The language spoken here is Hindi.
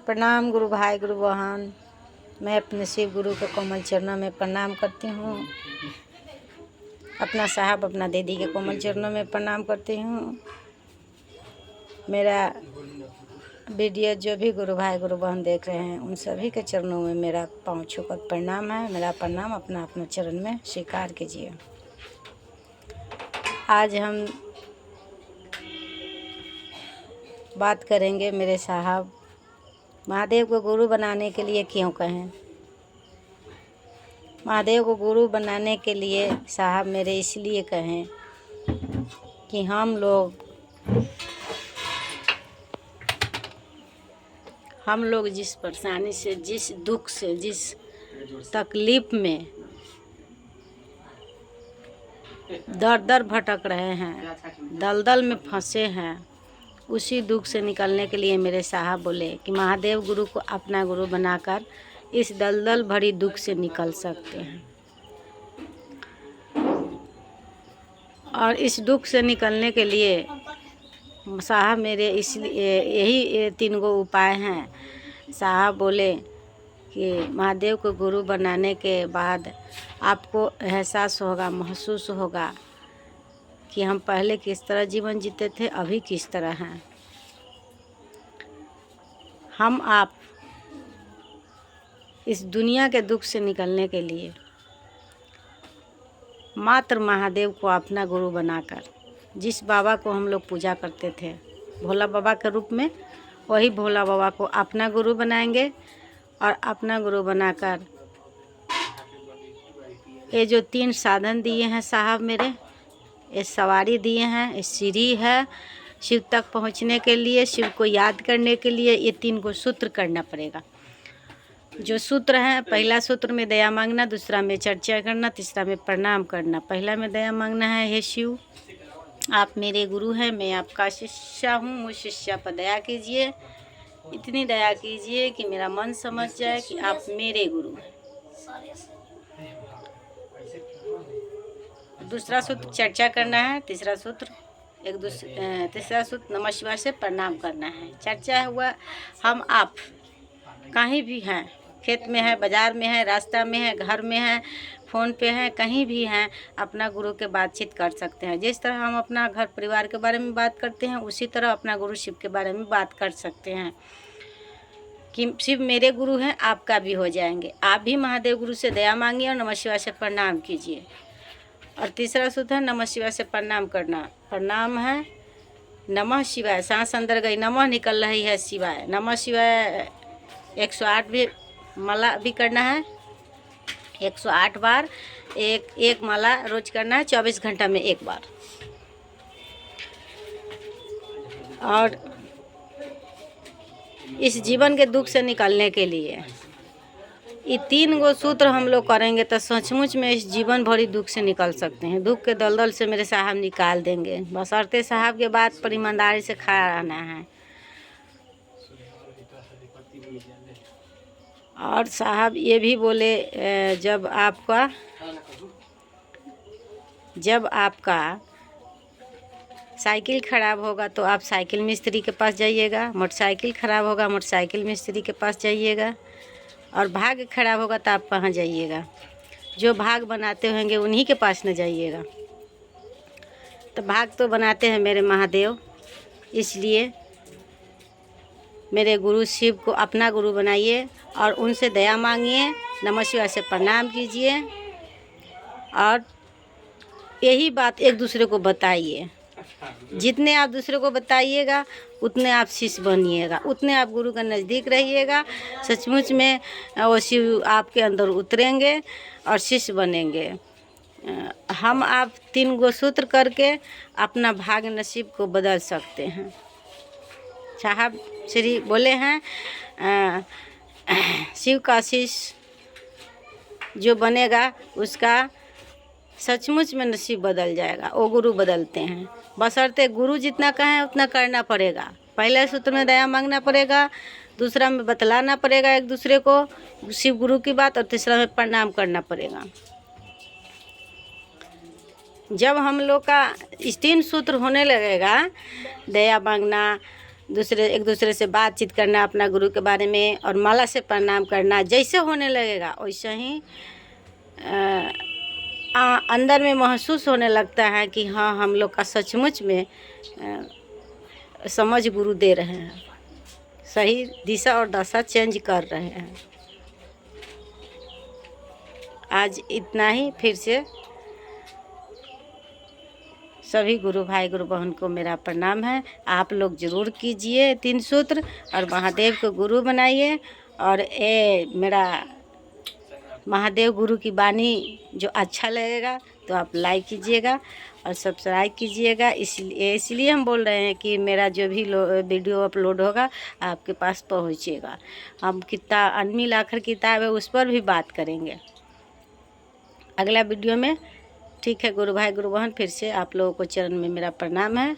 प्रणाम गुरु भाई गुरु बहन। मैं अपने शिव गुरु के कोमल चरणों में प्रणाम करती हूँ। अपना साहब अपना दीदी के कोमल चरणों में प्रणाम करती हूँ। मेरा वीडियो जो भी गुरु भाई गुरु बहन देख रहे हैं उन सभी के चरणों में मेरा पाँव छूकर प्रणाम है। मेरा प्रणाम अपना अपना चरण में स्वीकार कीजिए। आज हम बात करेंगे मेरे साहब महादेव को गुरु बनाने के लिए क्यों कहें। महादेव को गुरु बनाने के लिए साहब मेरे इसलिए कहें कि हम लोग जिस परेशानी से, जिस दुख से, जिस तकलीफ़ में दर दर भटक रहे हैं, दलदल में फंसे हैं, उसी दुख से निकलने के लिए मेरे साहब बोले कि महादेव गुरु को अपना गुरु बनाकर इस दलदल भरी दुख से निकल सकते हैं। और इस दुख से निकलने के लिए साहब मेरे इसलिए यही 3 गो उपाय हैं। साहब बोले कि महादेव को गुरु बनाने के बाद आपको एहसास होगा, महसूस होगा कि हम पहले किस तरह जीवन जीते थे, अभी किस तरह हैं। हम आप इस दुनिया के दुख से निकलने के लिए मात्र महादेव को अपना गुरु बनाकर, जिस बाबा को हम लोग पूजा करते थे भोला बाबा के रूप में, वही भोला बाबा को अपना गुरु बनाएंगे। और अपना गुरु बनाकर ये जो 3 साधन दिए हैं साहब मेरे, ये सवारी दिए हैं, ये सीढ़ी है शिव तक पहुंचने के लिए, शिव को याद करने के लिए ये 3 को सूत्र करना पड़ेगा। जो सूत्र हैं, पहला सूत्र में दया मांगना, दूसरा में चर्चा करना, तीसरा में प्रणाम करना। पहला में दया मांगना है, हे शिव आप मेरे गुरु हैं, मैं आपका शिष्या हूँ, मुझ शिष्या पर दया कीजिए। इतनी दया कीजिए कि मेरा मन समझ जाए कि आप मेरे गुरु हैं। दूसरा सूत्र चर्चा करना है, तीसरा सूत्र तीसरा सूत्र नमः शिवाय से प्रणाम करना है। चर्चा हुआ, हम आप कहीं भी हैं, खेत में है, बाज़ार में है, रास्ता में है, घर में है, फ़ोन पे हैं, कहीं भी हैं, अपना गुरु के बातचीत कर सकते हैं। जिस तरह हम अपना घर परिवार के बारे में बात करते हैं, उसी तरह अपना गुरु शिव के बारे में बात कर सकते हैं कि शिव मेरे गुरु हैं, आपका भी हो जाएंगे। आप भी महादेव गुरु से दया मांगिए और नमः शिवाय से प्रणाम कीजिए। और तीसरा सूत्र है नमः शिवाय से प्रणाम करना। प्रणाम है नमः शिवाय, सांस अंदर गई, नमः निकल रही है शिवाय। नमः शिवाय 108 भी माला भी करना है, 108 बार एक माला रोज करना है, 24 घंटा में 1 बार। और इस जीवन के दुख से निकलने के लिए ये 3 गो सूत्र हम लोग करेंगे तो सचमुच में इस जीवन भरी दुख से निकल सकते हैं। दुख के दलदल से मेरे साहब निकाल देंगे। बशर्ते साहब के बात पर ईमानदारी से खड़ा रहना है। और साहब ये भी बोले जब आपका साइकिल ख़राब होगा तो आप साइकिल मिस्त्री के पास जाइएगा, मोटरसाइकिल ख़राब होगा मोटरसाइकिल मिस्त्री के पास जाइएगा, और भाग ख़राब होगा तो आप कहाँ जाइएगा, जो भाग बनाते होंगे उन्हीं के पास न जाइएगा। तो भाग तो बनाते हैं मेरे महादेव, इसलिए मेरे गुरु शिव को अपना गुरु बनाइए और उनसे दया मांगिए, नमः शिवाय से प्रणाम कीजिए और यही बात एक दूसरे को बताइए। जितने आप दूसरे को बताइएगा उतने आप शिष्य बनिएगा, उतने आप गुरु का नज़दीक रहिएगा। सचमुच में वो शिव आपके अंदर उतरेंगे और शिष्य बनेंगे। हम आप 3 गो सूत्र करके अपना भाग नसीब को बदल सकते हैं। साहब श्री बोले हैं शिव का शिष्य जो बनेगा उसका सचमुच में नसीब बदल जाएगा। वो गुरु बदलते हैं, बशर्ते गुरु जितना कहें उतना करना पड़ेगा। पहले सूत्र में दया मांगना पड़ेगा, दूसरा में बतलाना पड़ेगा एक दूसरे को शिव गुरु की बात, और तीसरा में प्रणाम करना पड़ेगा। जब हम लोग का इस 3 सूत्र होने लगेगा, दया मांगना, एक दूसरे से बातचीत करना अपना गुरु के बारे में, और माला से प्रणाम करना। जैसे होने लगेगा वैसे ही अंदर में महसूस होने लगता है कि हाँ, हम लोग का सचमुच में समझ गुरु दे रहे हैं, सही दिशा और दशा चेंज कर रहे हैं। आज इतना ही। फिर से सभी गुरु भाई गुरु बहन को मेरा प्रणाम है। आप लोग ज़रूर कीजिए 3 सूत्र और महादेव को गुरु बनाइए। और ये मेरा महादेव गुरु की वाणी जो अच्छा लगेगा तो आप लाइक कीजिएगा और सब्सक्राइब कीजिएगा। इसलिए हम बोल रहे हैं कि मेरा जो भी वीडियो अपलोड होगा आपके पास पहुँचेगा। हम किताब अनमिल आखिर किताब है, उस पर भी बात करेंगे अगला वीडियो में। ठीक है गुरु भाई गुरु बहन, फिर से आप लोगों को चरण में मेरा प्रणाम है।